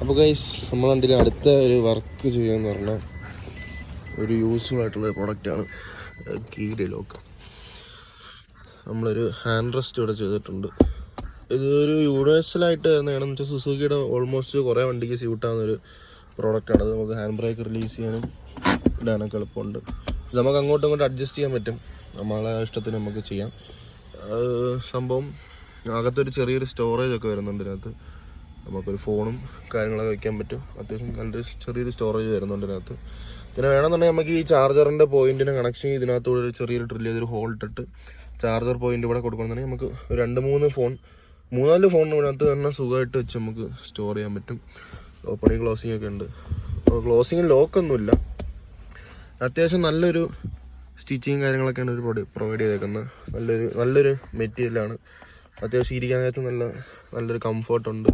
അപ്പോൾ ഗൈസ് നമ്മൾ കണ്ടില്ല അടുത്ത ഒരു വർക്ക് ചെയ്യാന്ന് പറഞ്ഞാൽ ഒരു യൂസ്ഫുൾ ആയിട്ടുള്ള പ്രൊഡക്റ്റാണ് കീ ലോക്ക്. നമ്മളൊരു ഹാൻഡ് റെസ്റ്റ് ഇവിടെ ചെയ്തിട്ടുണ്ട്. ഇതൊരു യൂണിവേഴ്സലായിട്ട് വരുന്നതാണെന്ന് വെച്ചാൽ സുസുക്കിയുടെ ഓൾമോസ്റ്റ് കുറേ വണ്ടിക്ക് സ്യൂട്ടാകുന്നൊരു പ്രോഡക്റ്റാണ്. അത് നമുക്ക് ഹാൻഡ് ബ്രേക്ക് റിലീസ് ചെയ്യാനും ഇടാനൊക്കെ എളുപ്പമുണ്ട്. നമുക്ക് അങ്ങോട്ടും ഇങ്ങോട്ടും അഡ്ജസ്റ്റ് ചെയ്യാൻ പറ്റും, നമ്മളെ ഇഷ്ടത്തിന് നമുക്ക് ചെയ്യാം. സംഭവം അകത്തൊരു ചെറിയൊരു സ്റ്റോറേജ് ഒക്കെ വരുന്നുണ്ട്. ഇതിനകത്ത് നമുക്കൊരു ഫോണും കാര്യങ്ങളൊക്കെ വയ്ക്കാൻ പറ്റും. അത്യാവശ്യം നല്ലൊരു ചെറിയൊരു സ്റ്റോറേജ് വരുന്നുണ്ട് ഇതിനകത്ത്. പിന്നെ വേണമെന്നുണ്ടെങ്കിൽ നമുക്ക് ഈ ചാർജറിൻ്റെ പോയിൻറ്റിനെ കണക്ഷൻ ഇതിനകത്തൂടെ ഒരു ചെറിയൊരു ഡ്രില്ല് ചെയ്തൊരു ഹോൾ ഇട്ടിട്ട് ചാർജർ പോയിൻ്റ് ഇവിടെ കൊടുക്കണമെന്നുണ്ടെങ്കിൽ നമുക്ക് 2-3 ഫോൺ 3-4 ഫോൺ ഇതിനകത്ത് തന്നെ സുഖമായിട്ട് വെച്ച് നമുക്ക് സ്റ്റോർ ചെയ്യാൻ പറ്റും. ഓപ്പണിങ് ക്ലോസിങ് ഒക്കെ ഉണ്ട്. ക്ലോസിങ് ലോക്കൊന്നുമില്ല. അത്യാവശ്യം നല്ലൊരു സ്റ്റിച്ചിങ് കാര്യങ്ങളൊക്കെയാണ് ഒരു പ്രൊവൈഡ് ചെയ്തേക്കുന്നത്. നല്ലൊരു മെറ്റീരിയലാണ്. അത്യാവശ്യം ഇരിക്കാനായിട്ട് നല്ലൊരു കംഫർട്ടുണ്ട്.